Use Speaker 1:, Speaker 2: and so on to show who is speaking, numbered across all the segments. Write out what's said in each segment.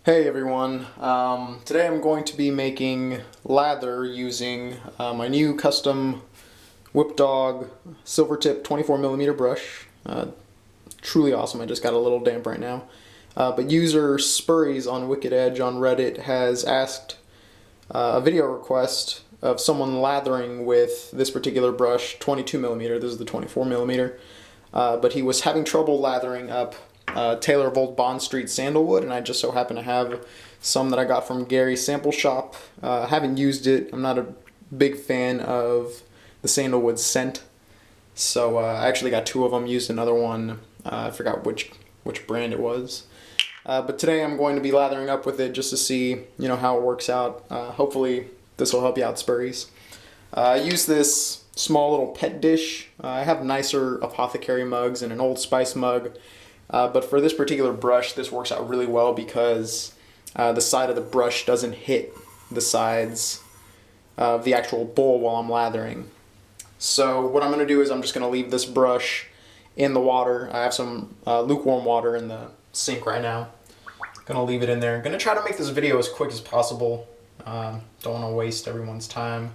Speaker 1: Hey everyone, today I'm going to be making lather using my new custom Whip Dog Silvertip 24mm brush. Truly awesome, I just got a little damp right now. But user Spurries on Wicked Edge on Reddit has asked a video request of someone lathering with this particular brush, 22mm, this is the 24mm. But he was having trouble lathering up TOBS Sandalwood, and I just so happen to have some that I got from Gary's sample shop. I haven't used it. I'm not a big fan of the sandalwood scent, so I actually got two of them. Used another one. I forgot which brand it was. But today I'm going to be lathering up with it just to see how it works out. Hopefully this will help you out, Spurries. I use this small little pet dish. I have nicer apothecary mugs and an Old Spice mug. But for this particular brush, this works out really well because the side of the brush doesn't hit the sides of the actual bowl while I'm lathering. So what I'm going to do is I'm just going to leave this brush in the water. I have some lukewarm water in the sink right now. Going to leave it in there. I'm going to try to make this video as quick as possible. Don't want to waste everyone's time.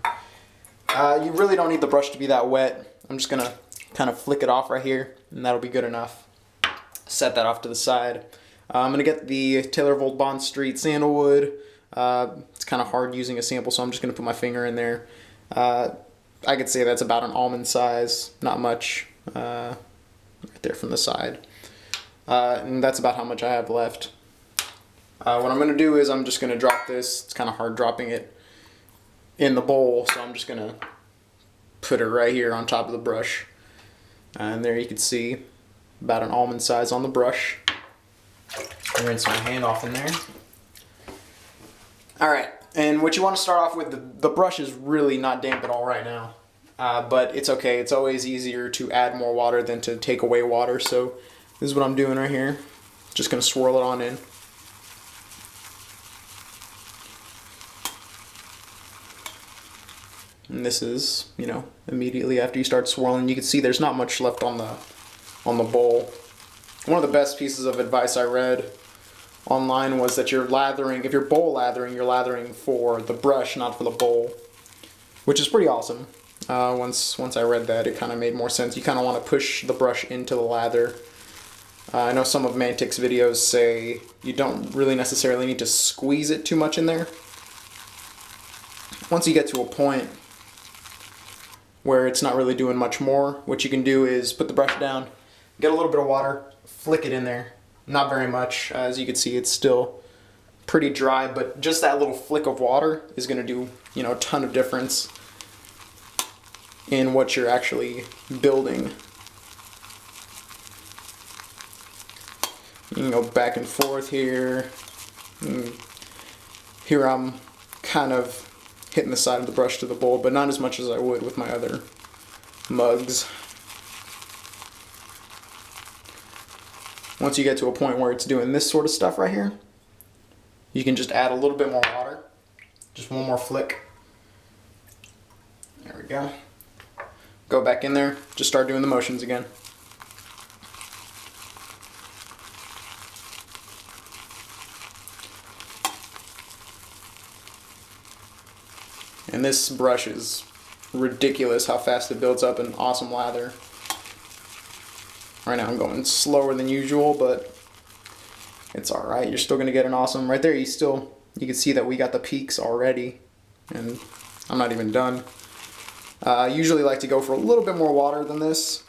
Speaker 1: You really don't need the brush to be that wet. I'm just going to kind of flick it off right here, and that'll be good enough. Set that off to the side. I'm going to get the TOBS Sandalwood. It's kind of hard using a sample, so I'm just going to put my finger in there. I could say that's about an almond size, not much, right there from the side. And that's about how much I have left. What I'm going to do is I'm just going to drop this. It's kind of hard dropping it in the bowl, so I'm just going to put it right here on top of the brush. And there you can see about an almond size on the brush. Rinse my hand off in there. Alright, and what you want to start off with, the brush is really not damp at all right now. But it's okay, it's always easier to add more water than to take away water, so this is what I'm doing right here. Just going to swirl it on in. And this is, immediately after you start swirling, you can see there's not much left on the bowl. One of the best pieces of advice I read online was that if you're bowl lathering, you're lathering for the brush, not for the bowl, which is pretty awesome. Once I read that, it kind of made more sense. You kind of want to push the brush into the lather. I know some of Mantic's videos say you don't really necessarily need to squeeze it too much in there. Once you get to a point where it's not really doing much more, what you can do is put the brush down, get a little bit of water, flick it in there. Not very much. As you can see, it's still pretty dry, but just that little flick of water is going to do, a ton of difference in what you're actually building. You can go back and forth here. Here I'm kind of hitting the side of the brush to the bowl, but not as much as I would with my other mugs. Once you get to a point where it's doing this sort of stuff right here, you can just add a little bit more water. Just one more flick. There we go. Go back in there, just start doing the motions again. And this brush is ridiculous how fast it builds up an awesome lather. Right now I'm going slower than usual, but it's alright. You're still going to get an awesome... Right there you can see that we got the peaks already, and I'm not even done. I usually like to go for a little bit more water than this.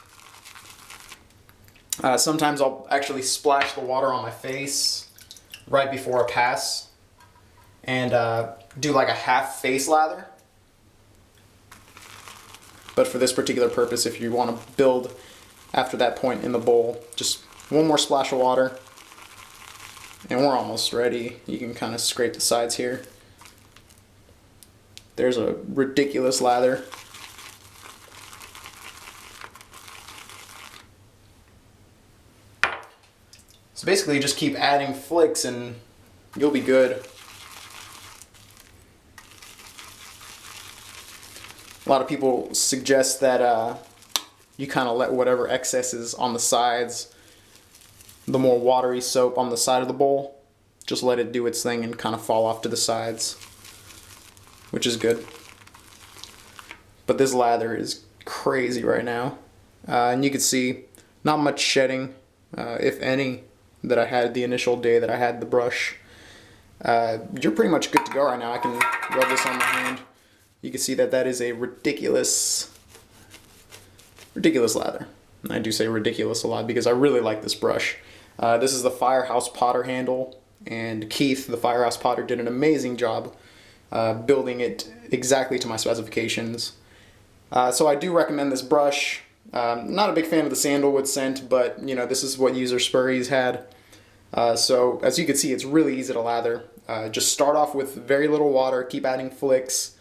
Speaker 1: Sometimes I'll actually splash the water on my face right before I pass and do like a half face lather. But for this particular purpose, if you want to build after that point in the bowl, just one more splash of water and we're almost ready. You can kind of scrape the sides here. There's a ridiculous lather. So basically you just keep adding flicks and you'll be good. A lot of people suggest that you kind of let whatever excess is on the sides, the more watery soap on the side of the bowl, just let it do its thing and kind of fall off to the sides, which is good. But this lather is crazy right now. And you can see not much shedding, if any, that I had the initial day that I had the brush. You're pretty much good to go right now. I can rub this on my hand. You can see that that is a ridiculous lather. And I do say ridiculous a lot because I really like this brush. This is the Firehouse Potter handle, and Keith, the Firehouse Potter, did an amazing job building it exactly to my specifications. So I do recommend this brush. Not a big fan of the sandalwood scent, but you know, this is what user Spurries had. So as you can see, it's really easy to lather. Just start off with very little water, keep adding flicks,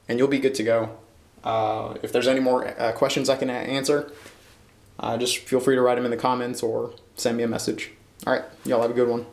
Speaker 1: and you'll be good to go. If there's any more questions I can answer, just feel free to write them in the comments or send me a message. Alright, y'all have a good one.